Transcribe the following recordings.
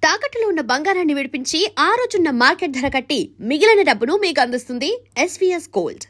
తాకట్టులో ఉన్న బంగారాన్ని విడిపించి ఆ రోజున్న మార్కెట్ ధర కట్టి మిగిలిన డబ్బును మీకు అందిస్తుంది SVS గోల్డ్.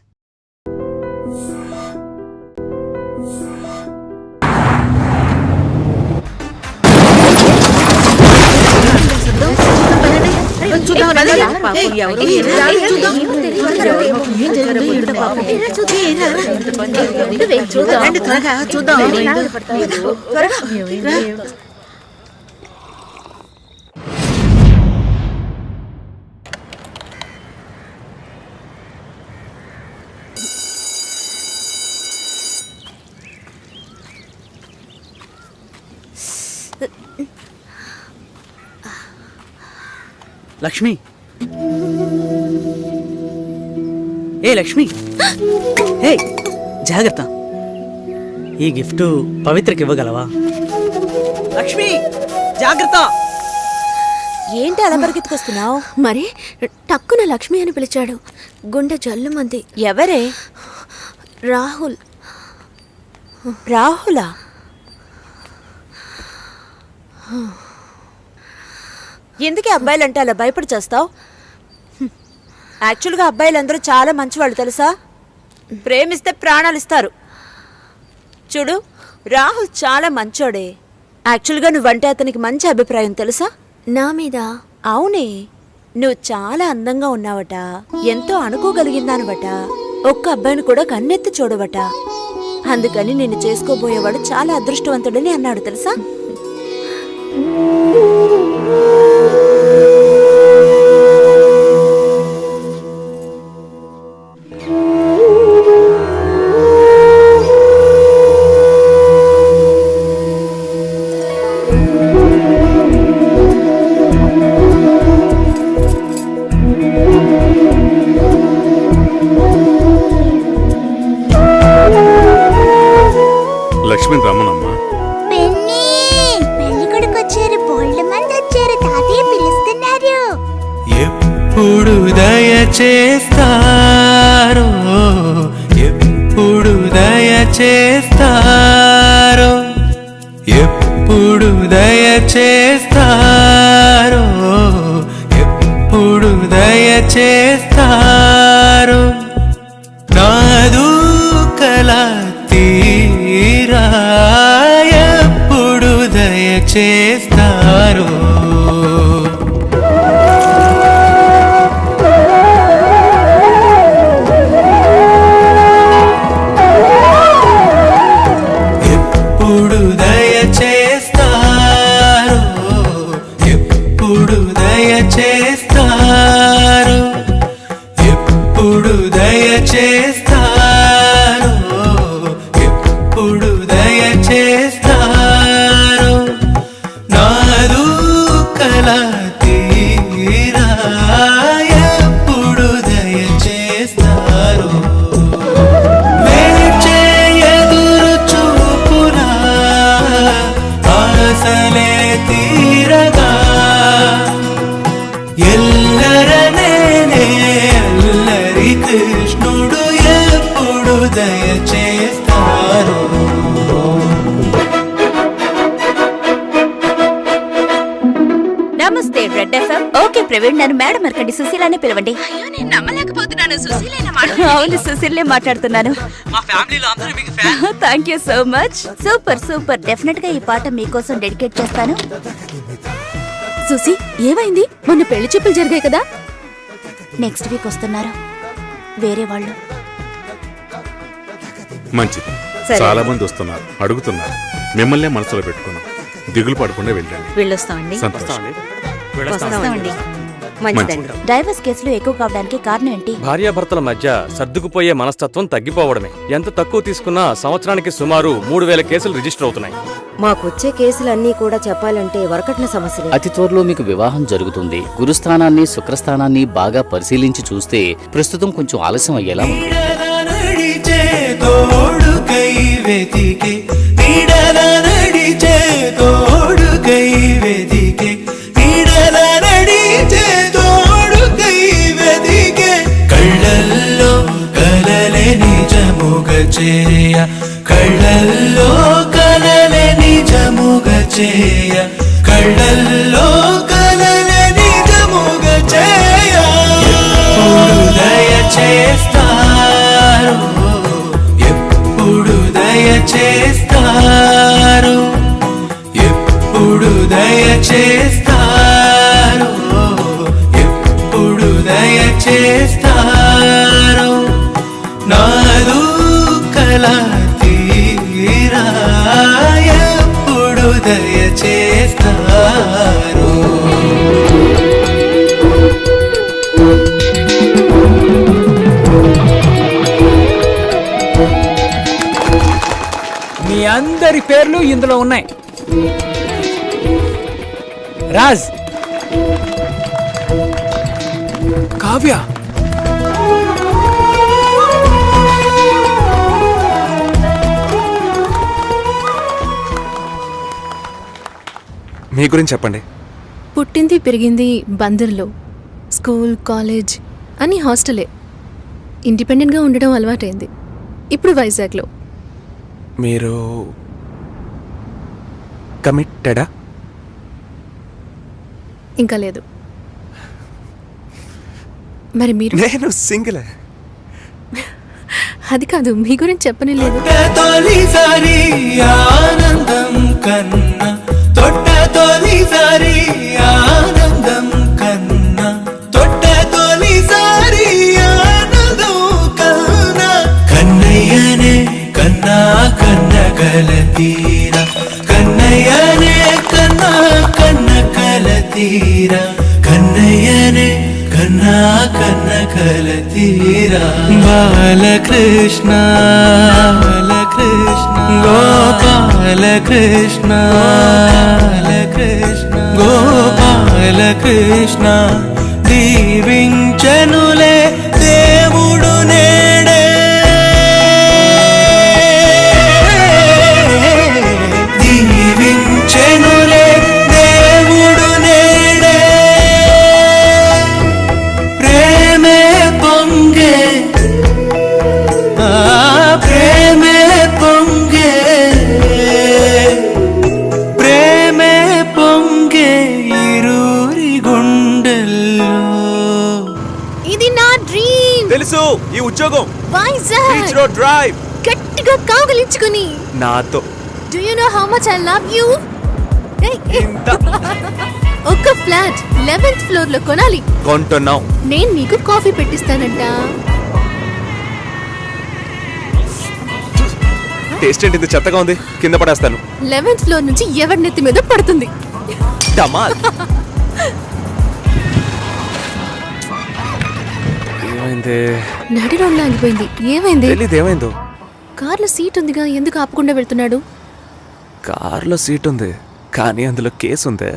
లక్ష్మి, ఏ లక్ష్మి, ఏ జాగ్రత్త. ఈ గిఫ్ట్ పవిత్రకి ఇవ్వగలవా? లక్ష్మి జాగ్రత్త. ఏంటి అలా పరిగెత్తుకొస్తున్నావు? మరి టక్కున లక్ష్మి అని పిలిచాడు. గుండె జల్లుమంది. ఎవరే? రాహుల్. రాహులా? ఎందుకే అబ్బాయిలంటే అలా భయపడి చేస్తావు? యాక్చువల్గా అబ్బాయిలందరూ చాలా మంచివాళ్ళు తెలుసా. ప్రేమిస్తే ప్రాణాలు ఇస్తారు. చూడు, రాహుల్ చాలా మంచోడే. యాక్చువల్గా నువ్వంటే అతనికి మంచి అభిప్రాయం తెలుసా? నా మీద? అవునే, నువ్వు చాలా అందంగా ఉన్నావట, ఎంతో అనుకోగలిగిందానవట, ఒక్క అబ్బాయిని కూడా కన్నెత్తి చూడవట. అందుకని నిన్ను చేసుకోబోయేవాడు చాలా అదృష్టవంతుడని అన్నాడు తెలుసా. లక్ష్మీ రమణమ్మ, పెళ్లి కొడుకు వచ్చారు, బోల్డ్ మంది వచ్చారు, తాతయ్య పిలుస్తున్నారు. ఎప్పుడు దయచేస్తారో, ఎప్పుడు దయచేస్తారో, ఎప్పుడు దయచేస్తారో, ఎప్పుడు దయచేస్తారో, నాదు కలా తీరా ఎప్పుడు దయచేస్తారో. ఎప్పుడు దయచేస్తారో, ఎప్పుడు దయచేస్తారో, ఎప్పుడు దయచేస్తారో, ఎప్పుడు దయచేస్తారో, నాదు కలా తీరా ఎప్పుడు దయచేస్తారో. వేచే ఎదురు చూపునా ఆశలే తీరగా, ఎల్లరనేనే అల్లరి కృష్ణుడు ఎప్పుడు దయచేస్తారో. నమస్తే రెడ్ FM. ఓకే ప్రవీణ్, నన్ను మేడం మరకండి, సుశీలానే పిలవండి. అయ్యో, నేను నమ్మలేకపోతున్నాను. సుశీలేనా? అవును, సుశీలే మాట్లాడుతున్నాను. మా ఫ్యామిలీలో అందరూ మీకు fan. Thank you so much. Super super. Definite గా ఈ పాట మీకోసం డెడికేట్ చేస్తాను. సుశీ, ఏమైంది? మొన్న పెళ్లి చూపులు జరిగాయి కదా. నెక్స్ట్ వీక్ వస్తున్నారు వేరే వాళ్ళు. మంచిది. చాలా మంది వస్తున్నారు, అడుగుతున్నారు. మిమ్మల్నే మనసులో పెట్టుకున్నాం. దిగులు పడకుండా వెళ్ళండి. వెళ్ళొస్తామండి. సంతోషం. వస్తామండి. మంచిదండి. డైవర్స్ కేసులు ఎక్కువ కావడానికి కారణం ఏంటి? భార్యాభర్తల మధ్య సర్దుకుపోయే మనస్తత్వం తగ్గిపోవడమే. ఎంత తక్కువ తీసుకున్నా సంవత్సరానికి సుమారు 3000 కేసులు రిజిస్టర్ అవుతున్నాయి. మాకొచ్చే కేసులన్నీ కూడా చెప్పాలంటే వరకట్న సమస్యలే. అతి త్వరలో మీకు వివాహం జరుగుతుంది. గురుస్థానాన్ని శుక్రస్థానాన్ని బాగా పరిశీలించి చూస్తే ప్రస్తుతం కొంచెం ఆలస్యం అయ్యేలా ఉంది. నడిచే తోడుకై వెతికే, నీడల నడిచే తోడుకై వెతికే, నీడల నడిచే తోడుకై వెతికే, కళ్ళల్లో కలలే నిజముగ చేయ, కళ్ళల్లో కలలే నిజముగ చేయ, కళ్ళల్లో ఇందులో ఉన్నాయి. రాజ్, కావ్య, మీ గురించి చెప్పండి. పుట్టింది పెరిగింది బందర్లో. స్కూల్, కాలేజ్ అన్నీ హాస్టలే. ఇండిపెండెంట్గా ఉండడం అలవాటైంది. ఇప్పుడు వైజాగ్లో. మీరు కమిటెడా? ఇంకా లేదు. మరి మీరు? నేను సింగిల్. అది కాదు, మీ గురించి చెప్పనే లేదు. తొలిసారి ఆనందం కన్నా, తొట్ట తొలిసారి ఆనందం కన్నా, తొట్ట తొలిసారి ఆనందం కన్నా, కన్నయ్యనే కన్నా కన్న కలతీరా, కన్నయ్యనే కన్నా కన్న కలతీరా, కన్నయ్యనే కన్నా కన్న కలతీరా. బాలకృష్ణ బాలకృష్ణ గోపాలకృష్ణ బాలకృష్ణ గోపాలకృష్ణ దీవించనులే దేవుడు నేడే, దీవించనులే దేవుడు నేడే. ప్రేమే పొంగే, ప్రేమే పొంగే, ప్రేమే పొంగే ఇరువురి గుండెల్లో. ఇది నా డ్రీమ్. తెలుసు, ఈ ఉద్యోగం వైజాగ్ బీచ్ రోడ్ డ్రైవ్ గట్టిగా కావలించుకుని. నాతో Do you know how much I love you? ఒక ఫ్లాట్ 11th ఫ్లోర్ లో కొనాలి. కొంటున్నాం. నేను నీకు కాఫీ పెట్టిస్తానంట. టేస్ట్ ఏంటి ఇంత చెత్తగా ఉంది, కింద పడేస్తాను. 11th ఫ్లోర్ నుంచి ఎవరి నెత్తి మీద పడుతుంది. డమాల్. ఏమైంది? నడి రోడ్లో ఆగిపోయింది. ఏమైంది? తెలీదు ఏమైందో. కార్లో సీట్ ఉందిగా, ఎందుకు ఆపకుండా వెళ్తున్నాడు? కార్లో సీట్ ఉంది, కానీ అందులో కేసు ఉంది.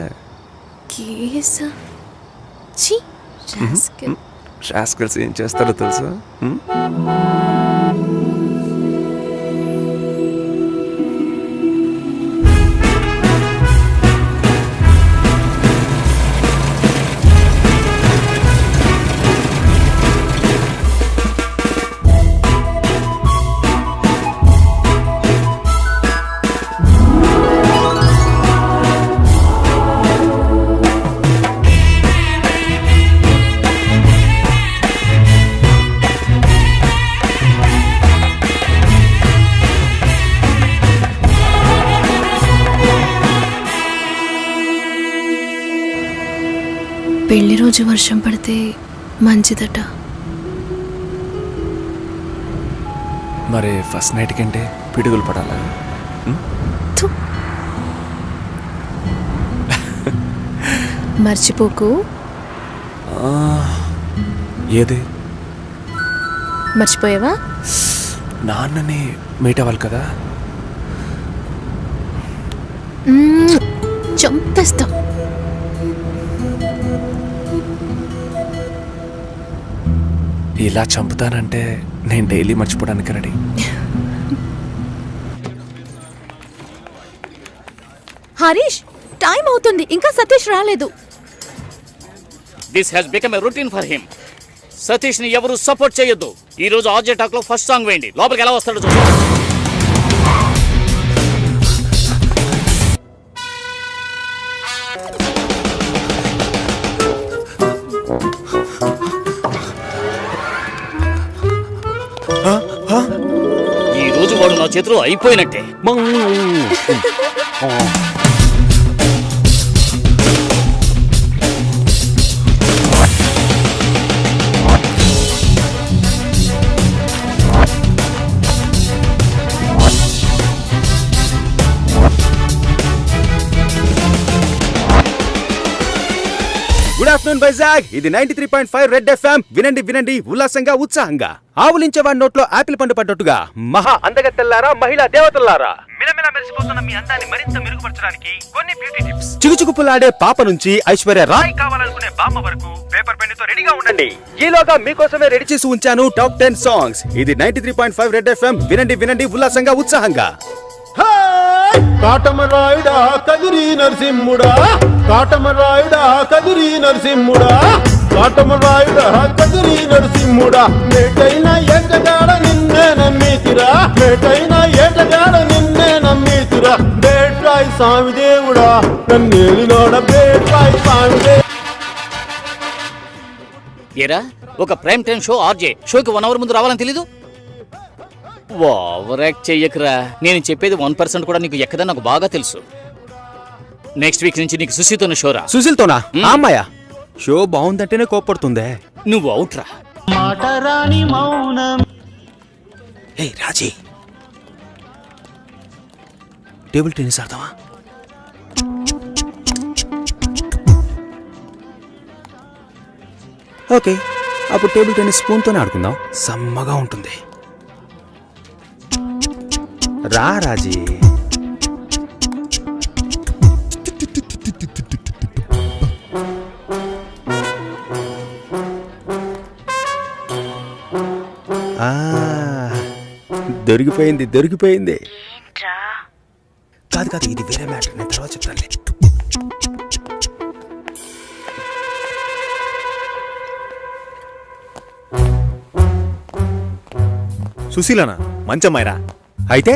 కేసా? ఛీ, రాస్కెల్. రాస్కెల్స్ ఏం చేస్తారో తెలుసా? పెళ్లి రోజు వర్షం పడితే మంచిదట. మరి ఫస్ట్ నైట్ కంటే పిడుగులు పడాలా? మర్చిపోకు. ఏది? మర్చిపోయావా? నాన్నని మీట్ అవ్వాలి కదా. చంపేస్తాం. ఇలా చంపుతానంటే నేను డైలీ మర్చిపోవడానికి రెడీ. హరీష్, టైం అవుతుంది, ఇంకా సతీష్ రాలేదు. This has become a routine for him. Satish ని ఎవరు సపోర్ట్ చేయొద్దు. ఈ రోజు ఆర్జే టాక్ లో ఫస్ట్ సాంగ్ వేయండి. లోపలికి ఎలా వస్తాడో చూద్దాం. ఈ రోజు వాడు నా చేతిలో అయిపోయినట్టే. Good afternoon Vizag. ఇది 93.5 రెడ్ ఎఫ్ఎం. వినండి వినండి ఉల్లాసంగా ఉత్సాహంగా. ఆవులించేవాడి నోట్లో ఆపిల్ పండు పడ్డట్టుగా మహా అందగత్తెల్లారా, మహిళా దేవతల్లారా, మిలమిల మెరిసిపోతున్న మీ అందాన్ని మరింత మెరుగుపరచడానికి కొన్ని బ్యూటీ టిప్స్. చిగుచుకుపులాడే పాప నుంచి ఐశ్వర్య రాయ్ కావాలనుకునే బామ్మ వరకు పేపర్ పెన్ తో రెడీగా ఉండండి. ఈలోగా మీకోసమే రెడీ చేసి ఉంచాను టాప్ 10 సాంగ్స్. ఇది 93.5 రెడ్ ఎఫ్ఎం. వినండి వినండి ఉల్లాసంగా ఉత్సాహంగా. కాటమరాయుడా కదిరి నరసింహుడా, కాటమరాయుడా కదిరి నరసింహుడా, కాటమరాయుడా కదిరి నరసింహుడా, మేటైన ఏటగాడ నిన్నే నమ్మితిరా, మేటైన ఏటగాడ నిన్నే నమ్మితిరా, బేట్రాయి స్వామి దేవుడా నన్నేలినోడ బేట్రాయి స్వామి దేవుడా. ఏరా ఒక ప్రైమ్ టైం షో ఆర్జే షోకి 1 అవర్ ముందు రావాలని తెలీదు? ఓవర్ యాక్ట్ చెయ్యకురా. నేను చెప్పేది 1% కూడా నీకు ఎక్కదని నాకు బాగా తెలుసు. నెక్స్ట్ వీక్ నుంచి నీకు సుశీతోనే షోరా. సుశీల్తోనా? అమ్మాయ షో బాగుందంటేనే కోప్పడుతుందే. నువ్వు అవుట్రా. ఏయ్ రాజీ, టేబుల్ టెన్నిస్ ఆడతావా? ఓకే, అప్పుడు టేబుల్ టెన్నిస్ స్పూన్తోనే ఆడుకుందాం. సమ్మగా ఉంటుంది. రా రాజీ. దొరికిపోయింది దొరికిపోయింది. కాదు కాదు, ఇది వేరే మ్యాటర్, నేను తర్వాత చెప్తానులే. సుశీలనా? మంచమ్మాయిరా. అయితే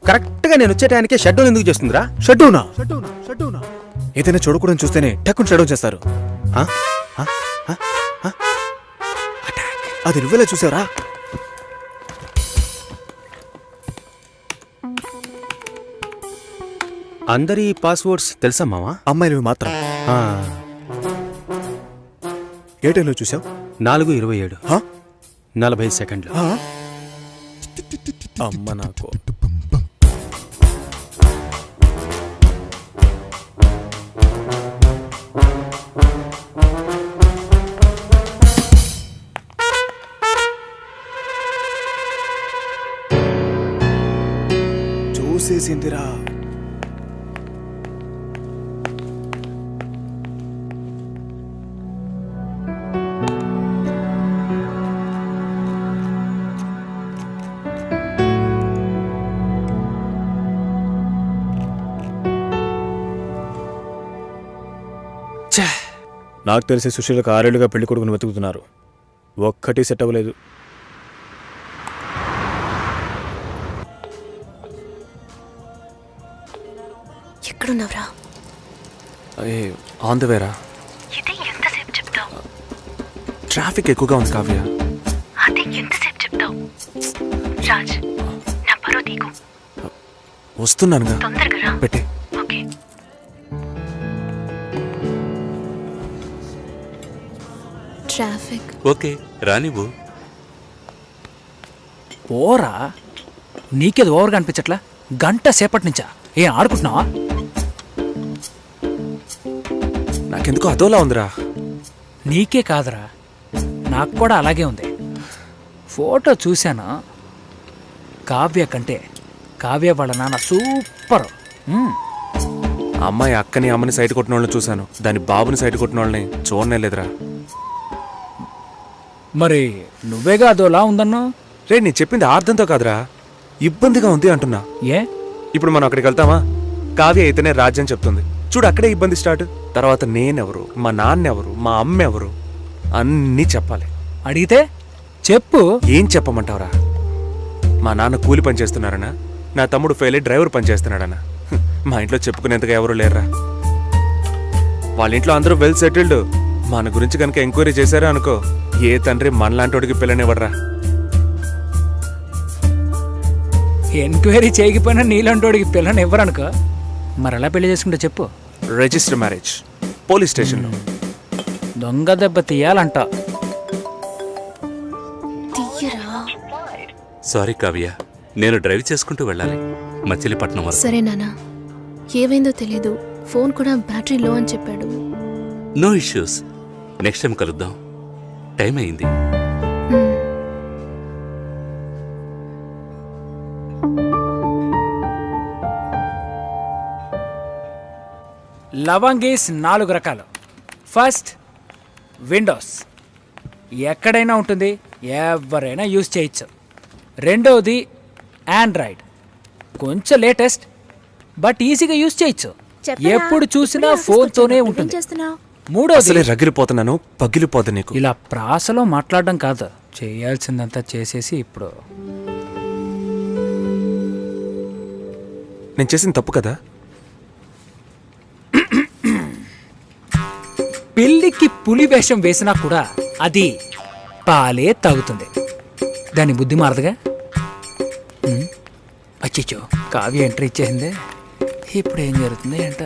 కరెక్ట్ గా నేను వచ్చే టైంకే షట్ డౌన్ ఎందుకు చేస్తుందిరా? షట్ డౌనా? ఏదైనా చూడకూడదు చూస్తేనే టక్కుని షట్ డౌన్ చేస్తారు. అది నువ్వేలా చూసావరా? అందరి పాస్వర్డ్స్ తెలుసా మావా? అమ్మాయిలు మాత్రం. ఏ టైంలో చూసావు? 4:27 40 సెకండ్లు. అమ్మ నాకు. చూసేసిందిరా. నాకు తెలిసి సుశీలకు 6 ఏళ్లుగా పెళ్లి కొడుకుని వెతుకుతున్నారు. ఒక్కటి సెట్ అవ్వలేదు. ఎక్కడున్నావురా? ఆన్ ద వేరా. ఇది ఎంతసేపు చెప్తావు? ట్రాఫిక్ ఎక్కువగా ఉంది కావ్య. అది ఎంతసేపు చెప్తావు? రాజ్, నా పరువు తీకు. వస్తున్నానుగా, తొందరగా రా. పెట్టే. ఓకే. ట్రాఫిక్ ఓకే రానివ్వు. పోరా, నీకేది ఓవర్గా అనిపించట్లా? గంట సేపటి నుంచా ఏం ఆడుకుంటున్నావా? నాకెందుకో అదోలా ఉందిరా. నీకే కాదురా, నాకు కూడా అలాగే ఉంది. ఫోటో చూశాను. కావ్య కంటే కావ్య వాళ్ళ నాన్న సూపర్. అమ్మాయి అక్కని అమ్మని సైట్ కొట్టిన వాళ్ళని చూశాను, దాని బాబుని సైట్ కొట్టిన వాళ్ళని చూడనే లేదురా. మరి నువ్వేగా అదోలా ఉందన్నా? రే, నేను చెప్పింది అర్థంతో కాదురా, ఇబ్బందిగా ఉంది అంటున్నా. ఏ? ఇప్పుడు మనం అక్కడికి వెళ్తామా? కావ్య అయితేనే రాజ్యం చెప్తుంది. చూడు, అక్కడే ఇబ్బంది స్టార్ట్. తర్వాత నేనెవరు, మా నాన్నెవరు, మా అమ్మ ఎవరు అన్నీ చెప్పాలి. అడిగితే చెప్పు. ఏం చెప్పమంటావురా? మా నాన్న కూలి పని చేస్తున్నారనా, నా తమ్ముడు ఫెయిల్ అయ్యి డ్రైవర్ పని చేస్తున్నాడనా. మా ఇంట్లో చెప్పుకునేంతగా ఎవరు లేరురా. వాళ్ళ ఇంట్లో అందరూ వెల్ సెటిల్డ్. మన గురించి కనుక ఎంక్వైరీ చేశారా అనుకో, ఏ తండ్రి మనలాంటోడికి పిల్లనివ్వడరా. ఎంక్వైరీ చేయకపోయినా నీలాంటోడికి పిల్లని ఇవ్వరనుకో. మరి ఎలా పెళ్లి చేసుకుంటే చెప్పు. రిజిస్టర్ మ్యారేజ్, పోలీస్ స్టేషన్లో. దొంగ దెబ్బ తీయాలంట. తీయరా? సారీ కావ్య, నేను డ్రైవ్ చేసుకుంటూ వెళ్ళాలి మచిలీపట్నం వరకు. సరే నాన్న, ఏమైందో తెలీదు. ఫోన్ కూడా బ్యాటరీ లో అని చెప్పాడు. No issues. నెక్స్ట్ టైం కలుద్దాం. టైం అయింది. లవంగీస్ 4 రకాలు. ఫస్ట్ విండోస్, ఎక్కడైనా ఉంటుంది, ఎవరైనా యూజ్ చేయొచ్చు. రెండవది ఆండ్రాయిడ్, కొంచెం లేటెస్ట్ బట్ ఈజీగా యూజ్ చేయొచ్చు, ఎప్పుడు చూసినా ఫోన్తోనే ఉంటుంది. మూడోది అసలే రగిలిపోతున్నాను, పగిలిపోదు నీకు. ఇలా ప్రాసలో మాట్లాడడం కాదు, చేయాల్సిందంతా చేసేసి ఇప్పుడు నేను చేసిన తప్పు కదా. పిల్లికి పులి వేషం వేసినా కూడా అది పాలే తాగుతుంది, దాని బుద్ధి మారదుగా. అచ్చిచ్చో, కావ్య ఎంట్రీ ఇచ్చేసిందే, ఇప్పుడు ఏం జరుగుతుంది ఏంట.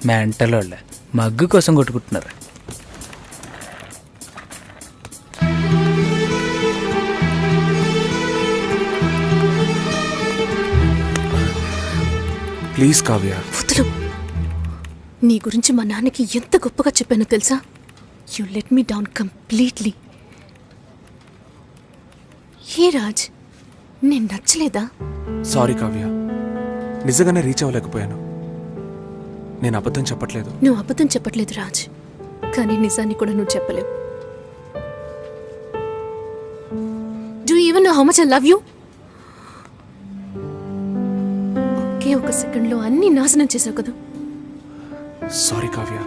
మెంటల్ వాళ్ళ మగ్గు కోసం కొట్టుకుంటున్నారు. ప్లీజ్ కావ్య. వదులు. నీ గురించి మా నాన్నకి ఎంత గొప్పగా చెప్పానో తెలుసా? You let me down completely. ఏ రాజ్, నేను నచ్చలేదా? సారీ కావ్య, నిజంగానే రీచ్ అవ్వలేకపోయాను. నేను అబద్ధం చెప్పట్లేదు. నువ్వు అబద్ధం చెప్పట్లేదు రాజ్, కానీ నిజాన్ని కూడా నువ్వు చెప్పలేవు. Do you even know how much I love you? ఒకే ఒక సెకండ్లో అన్ని నాశనం చేసావు కదా. సారీ కావ్య.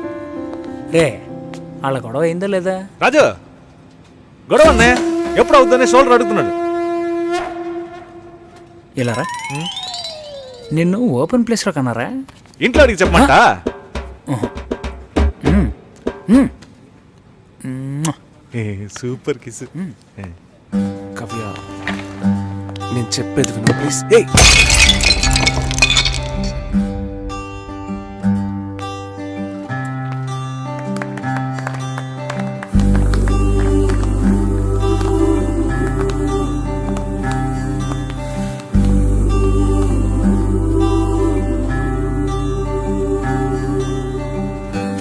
రే, వాళ్ళ గొడవ అయిందో లేదా? రాజు, గొడవ అన్నే ఎప్పుడు అవుతుందని షోల్డర్ అడుగుతున్నాడు. ఇలారా, నిన్ను ఓపెన్ ప్లేస్లో కన్నారా? ఇంట్లో అడిగి చెప్పమంట. Super kiss. కావ్య, నేను చెప్పేది విను ప్లీజ్.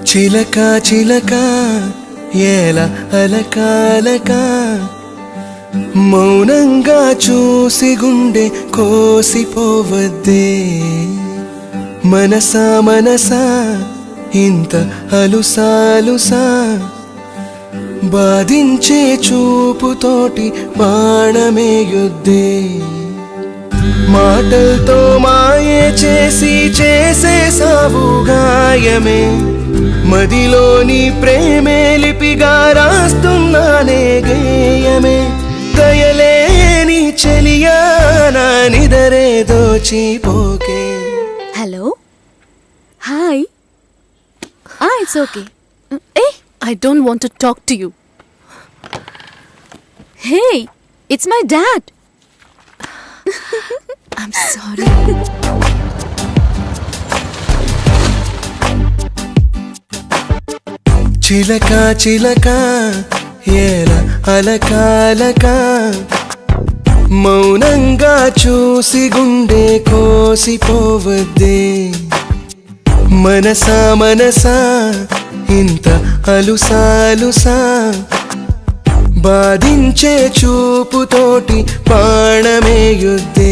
చిలక చిలక ఏల అలకాలక మౌనంగా చూసి గుండె కోసిపోవద్దే. మనసా మనసా ఇంత అలుసాలుసా బాధించే చూపుతోటి బాణమేయుద్దే. మాటలతో మాయే చేసి చేసేసావు గాయమే, మదిలోని ప్రేమే లిపిగా రాస్తున్నానే గేయమే. దయలేని చెలియా నా నిదరే దోచిపోకే. Hello, hi. It's okay. ఏ, I don't want to talk to you. Hey, it's my dad. I'm sorry. చిలక చిలక ఏల అలకాలక మౌనంగా చూసి గుండె కోసిపోవద్దే. మనసా మనసా ఇంత అలుసాలుసా బాధించే చూపుతోటి బాణమేయుద్దే.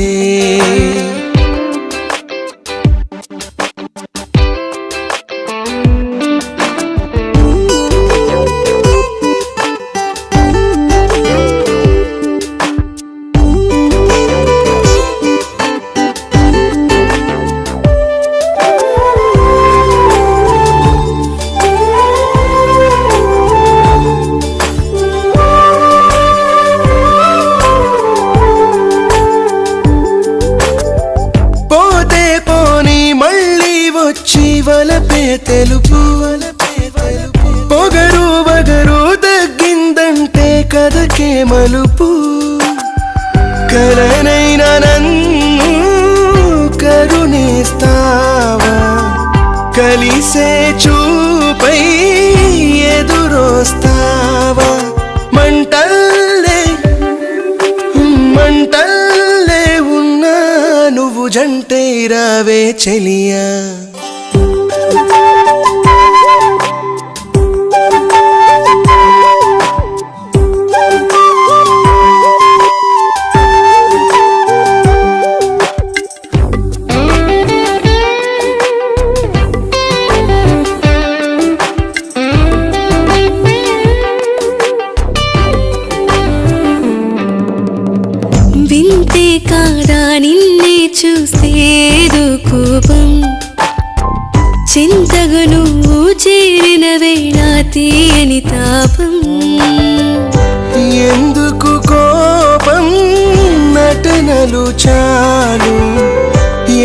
తెలుపు పొగరు వగరు తగ్గిందంటే కథకే మలుపు కలనైనా నన్ను కరుణిస్తావా కలిసే చూపై ఎదురొస్తావా మంటల్లే మంటల్లే ఉన్నా నువ్వు జంటై రావే చెలియా వింతే కాదా నిన్నే చూసేదు కోపం చింతగా నువ్వు చేరిన వేళ తీయని తాపం ఎందుకు కోపం నటనలు చాలు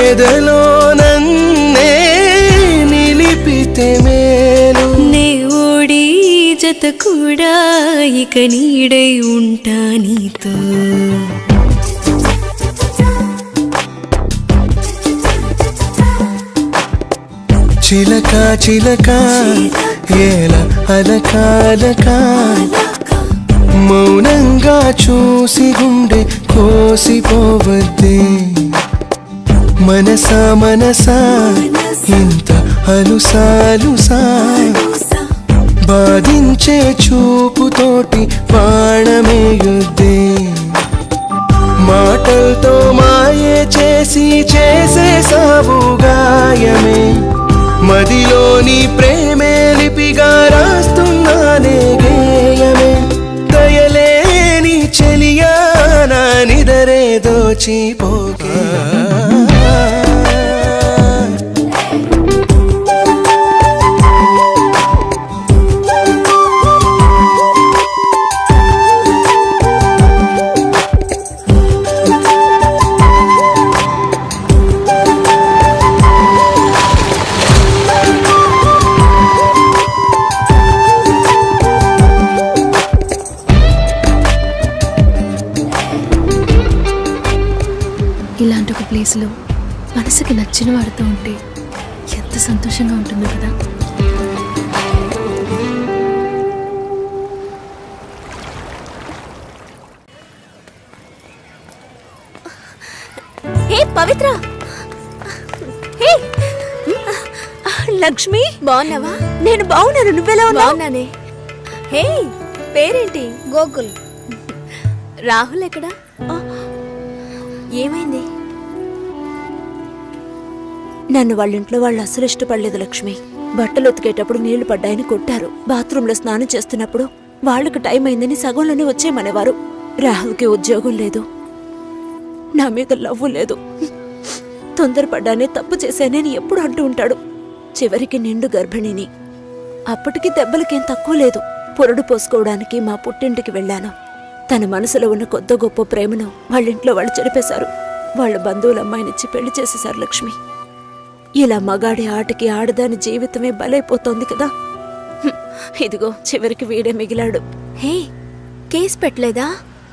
ఎదలో నన్నే నిలిపితే మేలు నే ఓడి జత కూడా ఇక నీడై ఉంటా నీతో చిలక చిలక ఏల అలకాలక మౌనంగా చూసి గుండె కోసిపోవద్దే మనసా మనసా ఇంత అలుసాలుసా బాధించే చూపుతోటి బాణమేయుద్దే మాటలతో మాయే చేసి చేసేసావు గాయమే మదిలోని ప్రేమే లిపిగా రాస్తున్నానే గేయమే దయలేని చెలియా నా నిదరే దోచిపోకే ఇలాంటి ఒక ప్లేస్లో మనసుకి నచ్చిన వాడితో ఉంటే ఎంత సంతోషంగా ఉంటుందో కదా. హే పవిత్ర, హే లక్ష్మి, బాగున్నావా? నేను బాగున్నాను, నువ్వెలా ఉన్నావు? బాగున్నానే. హే పేరేంటి? గోకుల్. రాహుల్ ఎక్కడా? ఏమైంది? నన్ను వాళ్ళింట్లో వాళ్ళు అసలు ఇష్టపడలేదు లక్ష్మి. బట్టలు ఉతికేటప్పుడు నీళ్లు పడ్డాయని కొట్టారు. బాత్రూంలో స్నానం చేస్తున్నప్పుడు వాళ్ళకి టైం అయిందని సగంలోనే వచ్చేయమనేవారు. రాహుల్కి ఉద్యోగం లేదు, నా మీద లవ్వు లేదు. తొందరపడ్డానే తప్పు చేశానని ఎప్పుడు అంటూ ఉంటాడు. చివరికి నిండు గర్భిణిని. అప్పటికి దెబ్బలకేం తక్కువ లేదు. పొరడు పోసుకోవడానికి మా పుట్టింటికి వెళ్ళాను. తన మనసులో ఉన్న కొత్త గొప్ప ప్రేమను వాళ్ళింట్లో వాళ్ళు చెరిపేశారు. వాళ్ళ బంధువుల అమ్మాయినిచ్చి పెళ్లి చేసేశారు లక్ష్మి. ఇలా మగాడి ఆటకి ఆడదాని జీవితమే బలైపోతోంది కదా. ఇదిగో చివరికి వీడే మిగిలాడు. హే కేసు పెట్టలేదా?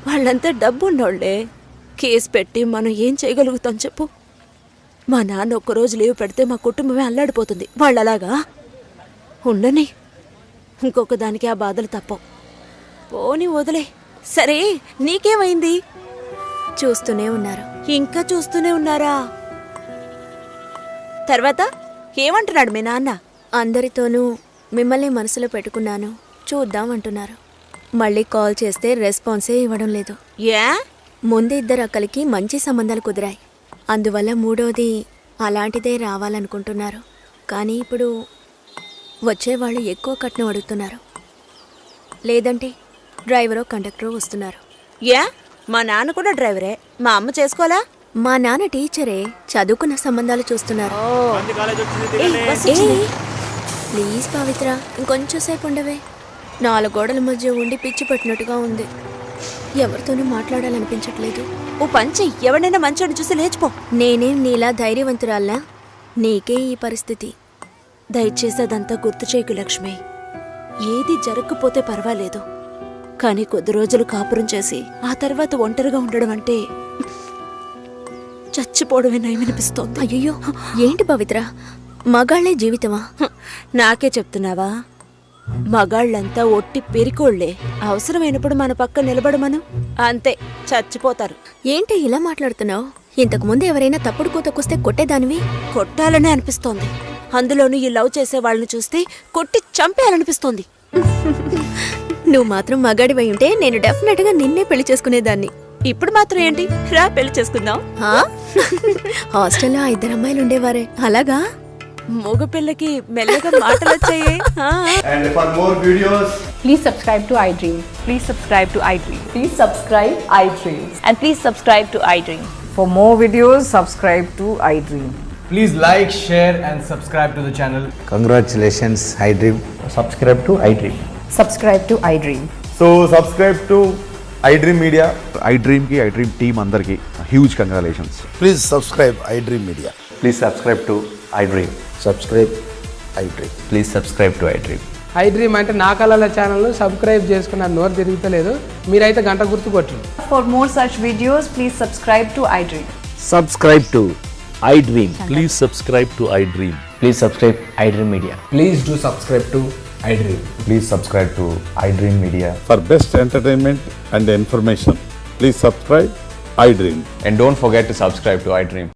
వాళ్ళంతా డబ్బున్నోళ్లే. కేసు పెట్టి మనం ఏం చేయగలుగుతాం చెప్పు? మా నాన్న ఒక్కరోజు లీవ్ పెడితే మా కుటుంబమే అల్లాడిపోతుంది. వాళ్ళలాగా ఉండని. ఇంకొక దానికి ఆ బాధలు తప్పవు. పోని వదిలే. సరే నీకేమైంది? చూస్తూనే ఉన్నారు. ఇంకా చూస్తూనే ఉన్నారా? తర్వాత ఏమంటున్నాడు మీ నాన్న? అందరితోనూ మిమ్మల్ని మనసులో పెట్టుకున్నాను, చూద్దాం అంటున్నారు. మళ్ళీ కాల్ చేస్తే రెస్పాన్సే ఇవ్వడం లేదు. ఏ? ముందు ఇద్దరు అక్కలకి మంచి సంబంధాలు కుదిరాయి. అందువల్ల మూడోది అలాంటిదే రావాలనుకుంటున్నారు. కానీ ఇప్పుడు వచ్చేవాళ్ళు ఎక్కువ కట్నం అడుగుతున్నారు. లేదంటే డ్రైవరో కండక్టరో వస్తున్నారు. ఏ? మా నాన్న కూడా డ్రైవరే. మా అమ్మ చేసుకోవాలా? మా నాన్న టీచరే, చదువుకున్న సంబంధాలు చూస్తున్నారు. ప్లీజ్ పవిత్ర, ఇంకొంచెం సేపు ఉండవే. 4 గోడల మధ్య ఉండి పిచ్చి పట్టినట్టుగా ఉంది. ఎవరితోనూ మాట్లాడాలనిపించట్లేదు. ఓ పంచి, ఎవడైనా మంచోడు చూసి లేచిపో. నేనేం నీలా ధైర్యవంతురాల్లా? నీకే ఈ పరిస్థితి. దయచేసి అదంతా గుర్తు చేయకు లక్ష్మి. ఏది జరగకపోతే పర్వాలేదు, కానీ కొద్ది రోజులు కాపురం చేసి ఆ తర్వాత ఒంటరిగా ఉండడం అంటే చచ్చిపోవడమే నయమనిపిస్తోంది. అయ్యో ఏంటి పవిత్ర, మగాళ్లే జీవితమా? నాకే చెప్తున్నావా? మగాళ్ళంతా ఒట్టి పెరికోళ్లే. అవసరమైనప్పుడు మన పక్క నిలబడమను, అంతే చచ్చిపోతారు. ఏంటి ఇలా మాట్లాడుతున్నావు? ఇంతకు ముందు ఎవరైనా తప్పుడు కూతకొస్తే కొట్టేదానివి. కొట్టాలనే అనిపిస్తోంది. అందులోనూ ఈ లవ్ చేసే వాళ్ళని చూస్తే కొట్టి చంపేయాలనిపిస్తోంది. నువ్వు మాత్రం మగాడివై ఉంటే నేను డెఫినెట్ గా నిన్నే పెళ్లి చేసుకునేదాన్ని. ఇప్పుడు మాత్రం ఏంటి, రా పెళ్లి చేసుకుందాం. హాస్టల్లో 2 అమ్మాయిలు ఉండేవారే, అలాగా? మగపిల్లకి మెల్లగా మాటలు వచ్చాయే. And for more videos, Please subscribe to iDream. Please subscribe to iDream. Please subscribe iDream. And please subscribe to iDream. For more videos, subscribe to iDream. please like, share and subscribe to the channel. Congratulations iDream. Subscribe to iDream. Subscribe to iDream. So subscribe to iDream Media. iDream కి iDream team అందరికి huge congratulations. Please subscribe iDream Media. Please subscribe to iDream. Subscribe iDream. Please subscribe to iDream. iDream అంటే నా కళల channel subscribe చేసుకున్న నోరు తిరుగుతలేదు. మీరైతే గంట గుర్తు కొట్టండి. For more such videos, please subscribe to iDream. Subscribe to iDream. Please subscribe to iDream. Please subscribe iDream Media. Please do subscribe to iDream. Please subscribe to iDream Media. For best entertainment and information, please subscribe iDream. And don't forget to subscribe to iDream.